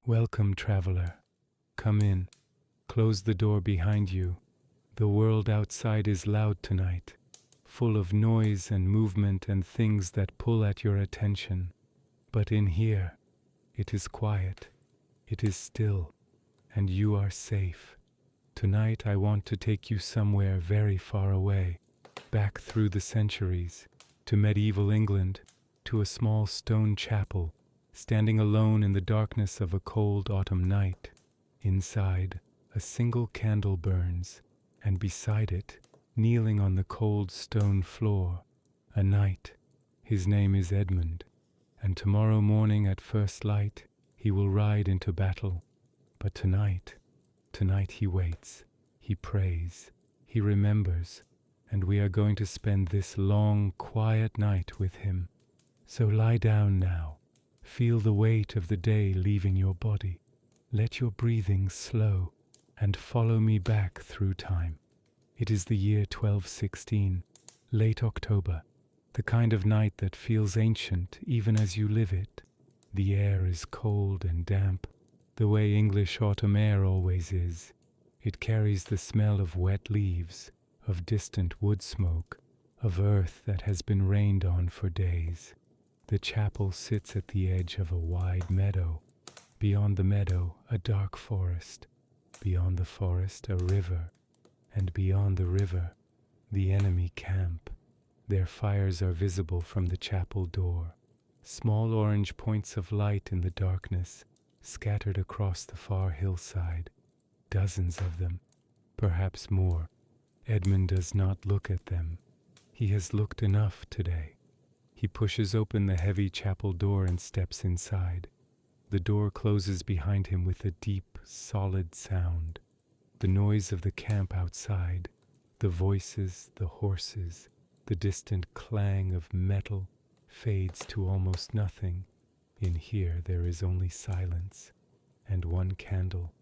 Welcome, traveler. Come in. Close the door behind you. The world outside is loud tonight, full of noise and movement and things that pull at your attention. But in here, it is quiet, it is still, and you are safe. Tonight I want to take you somewhere very far away, back through the centuries, to medieval England, to a small stone chapel, standing alone in the darkness of a cold autumn night. Inside, a single candle burns, and beside it, kneeling on the cold stone floor, a knight. His name is Edmund, and tomorrow morning at first light, he will ride into battle. But tonight he waits, he prays, he remembers, and we are going to spend this long, quiet night with him. So lie down now, feel the weight of the day leaving your body. Let your breathing slow, and follow me back through time. It is the year 1216, late October, the kind of night that feels ancient even as you live it. The air is cold and damp, the way English autumn air always is. It carries the smell of wet leaves, of distant wood smoke, of earth that has been rained on for days. The chapel sits at the edge of a wide meadow. Beyond the meadow, a dark forest. Beyond the forest, a river. And beyond the river, the enemy camp. Their fires are visible from the chapel door. Small orange points of light in the darkness, scattered across the far hillside. Dozens of them, perhaps more. Edmund does not look at them. He has looked enough today. He pushes open the heavy chapel door and steps inside. The door closes behind him with a deep, solid sound. The noise of the camp outside, the voices, the horses, the distant clang of metal fades to almost nothing. In here there is only silence, and one candle,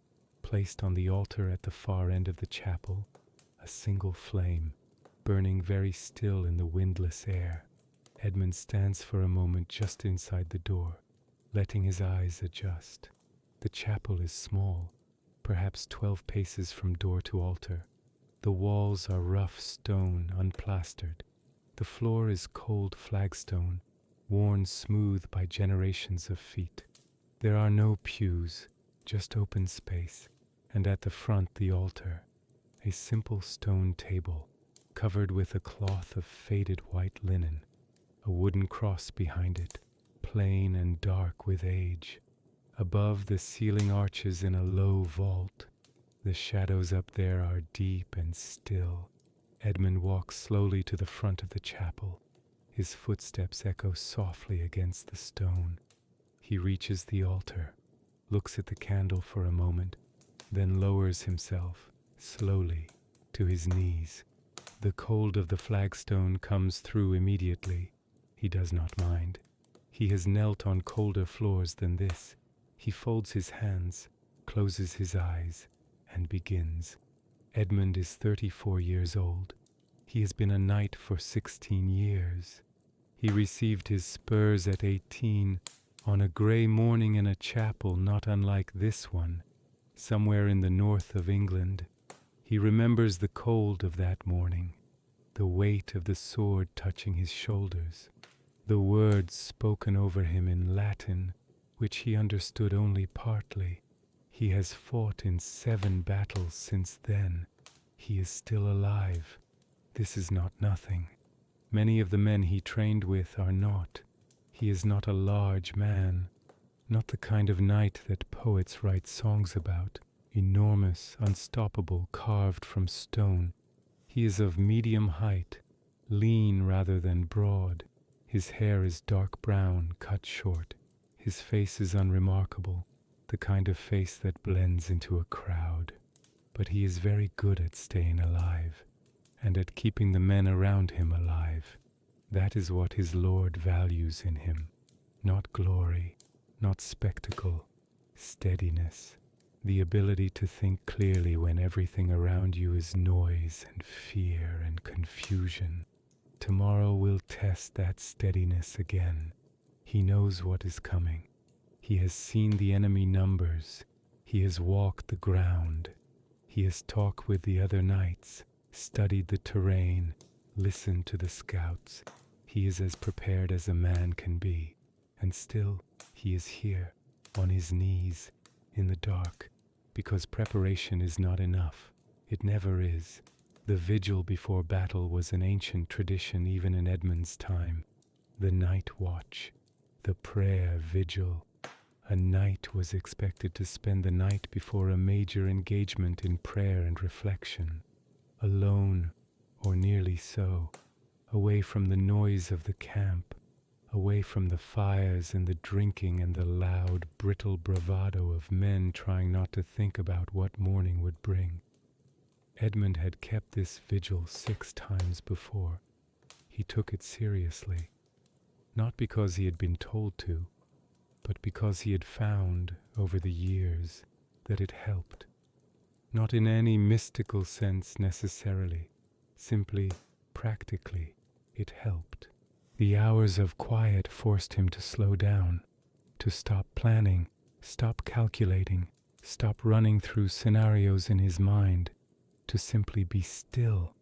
placed on the altar at the far end of the chapel, a single flame, burning very still in the windless air. Edmund stands for a moment just inside the door, letting his eyes adjust. The chapel is small, perhaps 12 paces from door to altar. The walls are rough stone, unplastered. The floor is cold flagstone, worn smooth by generations of feet. There are no pews, just open space, and at the front the altar, a simple stone table, covered with a cloth of faded white linen, a wooden cross behind it, plain and dark with age. Above, the ceiling arches in a low vault. The shadows up there are deep and still. Edmund walks slowly to the front of the chapel. His footsteps echo softly against the stone. He reaches the altar, looks at the candle for a moment, then lowers himself, slowly, to his knees. The cold of the flagstone comes through immediately. He does not mind. He has knelt on colder floors than this. He folds his hands, closes his eyes, and begins. Edmund is 34 years old. He has been a knight for 16 years. He received his spurs at 18 on a grey morning in a chapel not unlike this one, somewhere in the north of England. He remembers the cold of that morning, the weight of the sword touching his shoulders, the words spoken over him in Latin, which he understood only partly. He has fought in 7 battles since then. He is still alive. This is not nothing. Many of the men he trained with are not. He is not a large man, not the kind of knight that poets write songs about, enormous, unstoppable, carved from stone. He is of medium height, lean rather than broad. His hair is dark brown, cut short. His face is unremarkable, the kind of face that blends into a crowd. But he is very good at staying alive, and at keeping the men around him alive. That is what his Lord values in him. Not glory, not spectacle, steadiness, the ability to think clearly when everything around you is noise and fear and confusion. Tomorrow will test that steadiness again. He knows what is coming. He has seen the enemy numbers. He has walked the ground. He has talked with the other knights, studied the terrain, listened to the scouts. He is as prepared as a man can be. And still, he is here, on his knees, in the dark, because preparation is not enough. It never is. The vigil before battle was an ancient tradition even in Edmund's time. The night watch, the prayer vigil. A knight was expected to spend the night before a major engagement in prayer and reflection, alone, or nearly so, away from the noise of the camp, away from the fires and the drinking and the loud, brittle bravado of men trying not to think about what morning would bring. Edmund had kept this vigil 6 times before. He took it seriously, not because he had been told to, but because he had found, over the years, that it helped. Not in any mystical sense necessarily, simply, practically, it helped. The hours of quiet forced him to slow down, to stop planning, stop calculating, stop running through scenarios in his mind, to simply be still.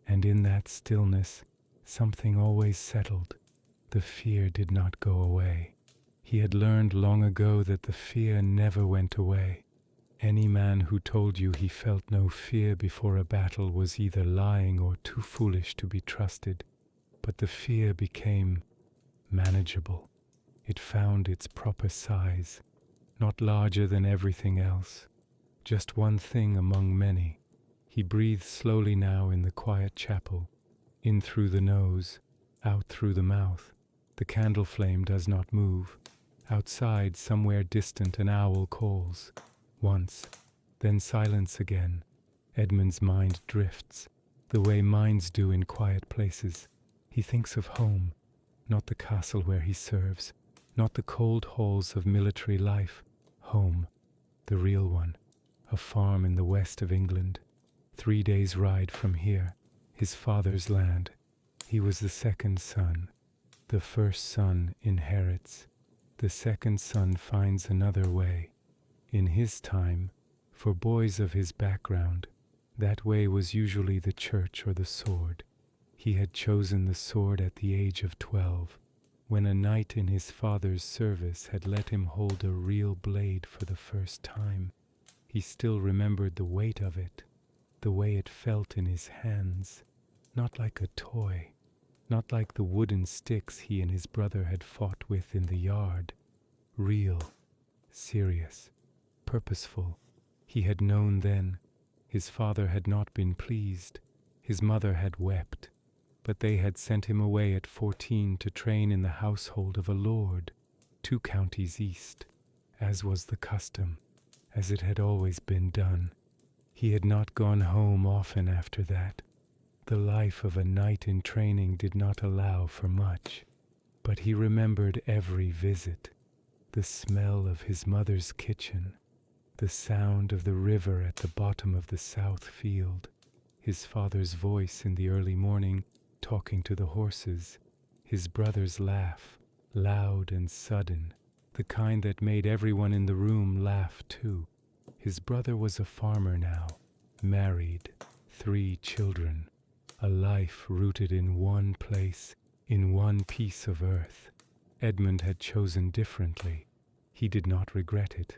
And in that stillness, something always settled. The fear did not go away. He had learned long ago that the fear never went away. Any man who told you he felt no fear before a battle was either lying or too foolish to be trusted. But the fear became manageable. It found its proper size, not larger than everything else, just one thing among many. He breathed slowly now in the quiet chapel, in through the nose, out through the mouth. The candle flame does not move. Outside, somewhere distant, an owl calls. Once, then silence again. Edmund's mind drifts, the way minds do in quiet places. He thinks of home, not the castle where he serves, not the cold halls of military life. Home, the real one, a farm in the west of England, 3 days' ride from here, his father's land. He was the second son. The first son inherits. The second son finds another way. In his time, for boys of his background, that way was usually the church or the sword. He had chosen the sword at the age of 12, when a knight in his father's service had let him hold a real blade for the first time. He still remembered the weight of it, the way it felt in his hands, not like a toy, not like the wooden sticks he and his brother had fought with in the yard. Real, serious, purposeful. He had known then. His father had not been pleased. His mother had wept. But they had sent him away at 14 to train in the household of a lord, 2 counties east, as was the custom, as it had always been done. He had not gone home often after that. The life of a knight in training did not allow for much, but he remembered every visit, the smell of his mother's kitchen, the sound of the river at the bottom of the south field, his father's voice in the early morning talking to the horses, his brother's laugh, loud and sudden, the kind that made everyone in the room laugh too. His brother was a farmer now, married, 3 children, a life rooted in one place, in one piece of earth. Edmund had chosen differently. He did not regret it.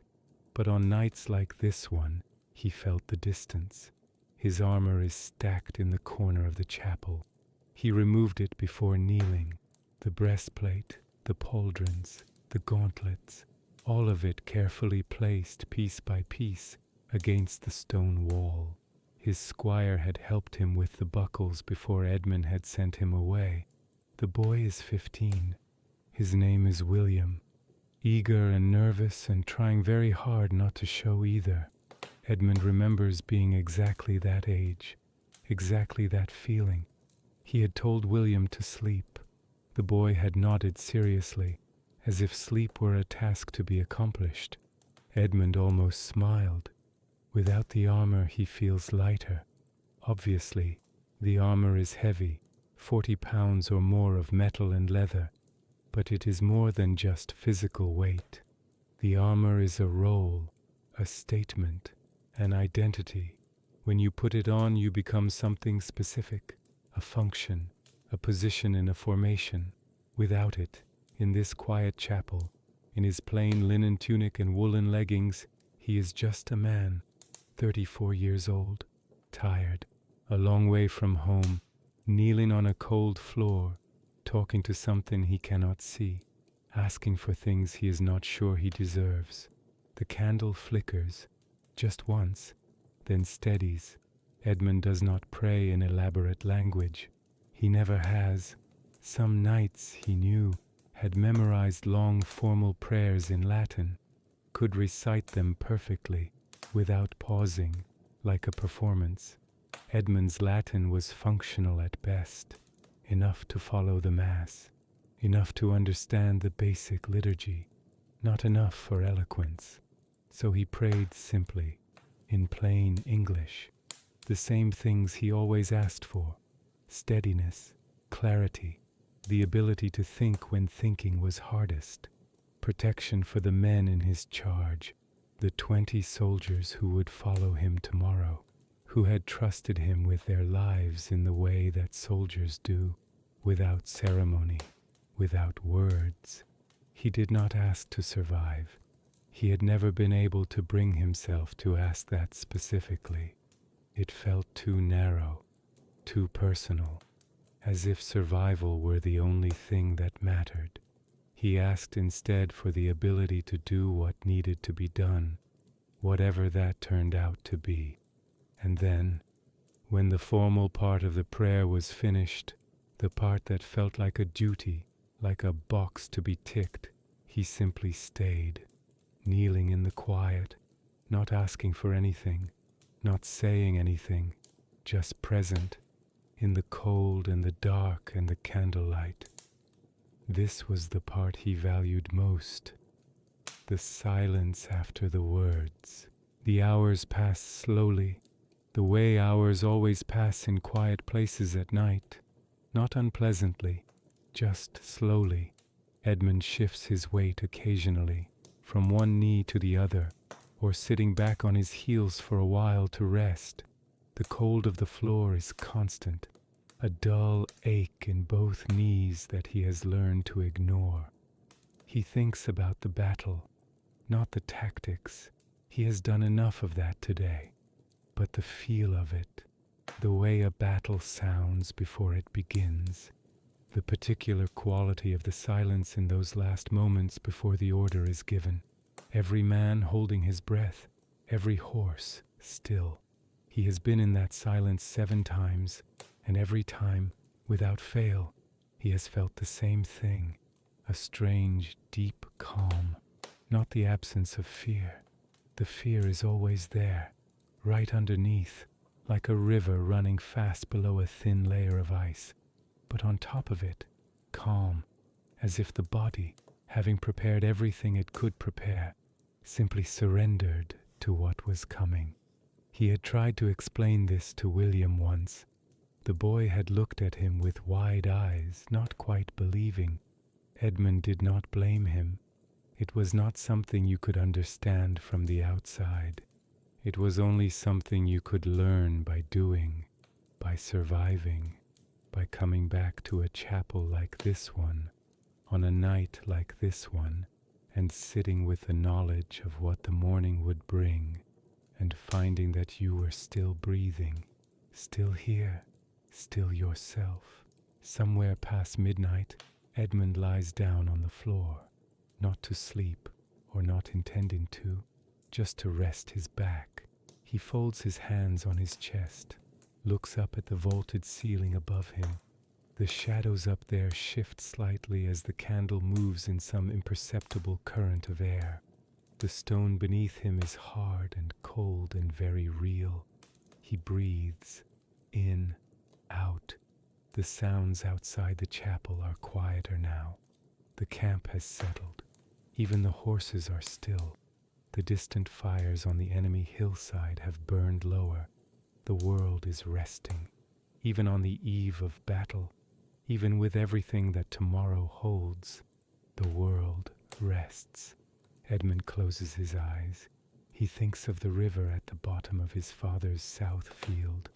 But on nights like this one, he felt the distance. His armor is stacked in the corner of the chapel. He removed it before kneeling. The breastplate, the pauldrons, the gauntlets, all of it carefully placed piece by piece against the stone wall. His squire had helped him with the buckles before Edmund had sent him away. The boy is 15. His name is William. Eager and nervous and trying very hard not to show either. Edmund remembers being exactly that age, exactly that feeling. He had told William to sleep. The boy had nodded seriously, as if sleep were a task to be accomplished. Edmund almost smiled. Without the armor he feels lighter. Obviously, the armor is heavy, 40 pounds or more of metal and leather, but it is more than just physical weight. The armor is a role, a statement, an identity. When you put it on, you become something specific, a function, a position in a formation. Without it, in this quiet chapel, in his plain linen tunic and woolen leggings, he is just a man, 34 years old, tired, a long way from home, kneeling on a cold floor, talking to something he cannot see, asking for things he is not sure he deserves. The candle flickers, just once, then steadies. Edmund does not pray in elaborate language. He never has. Some nights, he knew, had memorized long formal prayers in Latin, could recite them perfectly, without pausing, like a performance. Edmund's Latin was functional at best, enough to follow the Mass, enough to understand the basic liturgy, not enough for eloquence. So he prayed simply, in plain English, the same things he always asked for: steadiness, clarity, the ability to think when thinking was hardest, protection for the men in his charge, the 20 soldiers who would follow him tomorrow, who had trusted him with their lives in the way that soldiers do, without ceremony, without words. He did not ask to survive. He had never been able to bring himself to ask that specifically. It felt too narrow, too personal, as if survival were the only thing that mattered. He asked instead for the ability to do what needed to be done, whatever that turned out to be. And then, when the formal part of the prayer was finished, the part that felt like a duty, like a box to be ticked, he simply stayed, kneeling in the quiet, not asking for anything, not saying anything, just present, in the cold and the dark and the candlelight. This was the part he valued most, the silence after the words. The hours passed slowly, the way hours always pass in quiet places at night, not unpleasantly, just slowly. Edmund shifts his weight occasionally, from one knee to the other, or sitting back on his heels for a while to rest. The cold of the floor is constant, a dull ache in both knees that he has learned to ignore. He thinks about the battle, not the tactics. He has done enough of that today. But the feel of it, the way a battle sounds before it begins, the particular quality of the silence in those last moments before the order is given. Every man holding his breath, every horse still. He has been in that silence 7 times, and every time, without fail, he has felt the same thing, a strange, deep calm, not the absence of fear. The fear is always there, right underneath, like a river running fast below a thin layer of ice. But on top of it, calm, as if the body, having prepared everything it could prepare, simply surrendered to what was coming. He had tried to explain this to William once. The boy had looked at him with wide eyes, not quite believing. Edmund did not blame him. It was not something you could understand from the outside. It was only something you could learn by doing, by surviving, by coming back to a chapel like this one, on a night like this one, and sitting with the knowledge of what the morning would bring, and finding that you were still breathing, still here, still yourself. Somewhere past midnight, Edmund lies down on the floor, not to sleep, or not intending to, just to rest his back. He folds his hands on his chest, looks up at the vaulted ceiling above him. The shadows up there shift slightly as the candle moves in some imperceptible current of air. The stone beneath him is hard and cold and very real. He breathes, in, out. The sounds outside the chapel are quieter now. The camp has settled. Even the horses are still. The distant fires on the enemy hillside have burned lower. The world is resting. Even on the eve of battle, even with everything that tomorrow holds, the world rests. Edmund closes his eyes. He thinks of the river at the bottom of his father's south field,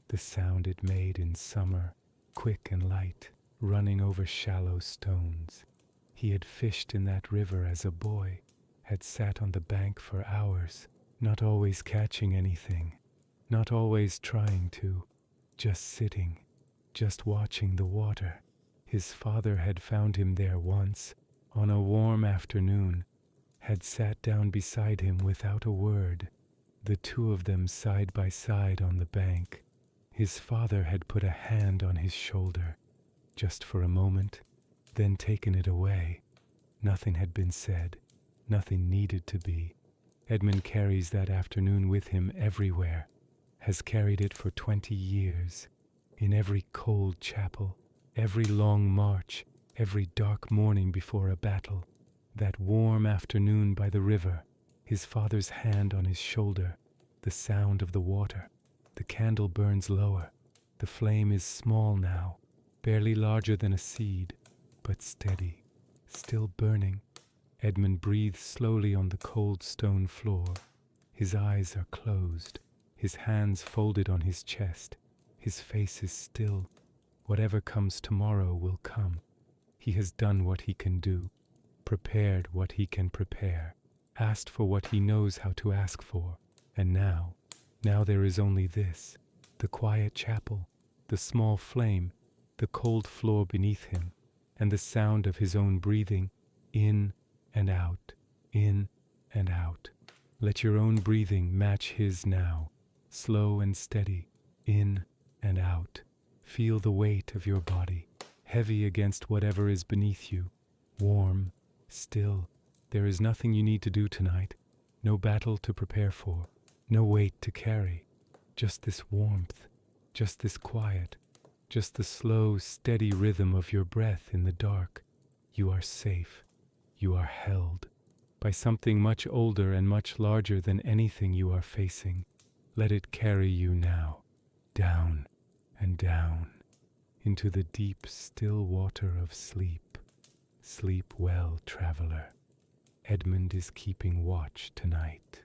the sound it made in summer, quick and light, running over shallow stones. He had fished in that river as a boy, had sat on the bank for hours, not always catching anything, not always trying to, just sitting, just watching the water. His father had found him there once, on a warm afternoon, had sat down beside him without a word, the two of them side by side on the bank. His father had put a hand on his shoulder, just for a moment, then taken it away. Nothing had been said, nothing needed to be. Edmund carries that afternoon with him everywhere, has carried it for 20 years, in every cold chapel, every long march, every dark morning before a battle. That warm afternoon by the river, his father's hand on his shoulder, the sound of the water. The candle burns lower. The flame is small now, barely larger than a seed, but steady, still burning. Edmund breathes slowly on the cold stone floor. His eyes are closed, his hands folded on his chest. His face is still. Whatever comes tomorrow will come. He has done what he can do, prepared what he can prepare, asked for what he knows how to ask for. And now there is only this, the quiet chapel, the small flame, the cold floor beneath him, and the sound of his own breathing, in and out, in and out. Let your own breathing match his now, slow and steady, in and out. Feel the weight of your body, heavy against whatever is beneath you, warm, still. There is nothing you need to do tonight, no battle to prepare for, no weight to carry, just this warmth, just this quiet, just the slow, steady rhythm of your breath in the dark. You are safe. You are held by something much older and much larger than anything you are facing. Let it carry you now, down and down, into the deep, still water of sleep. Sleep well, traveler. Edmund is keeping watch tonight.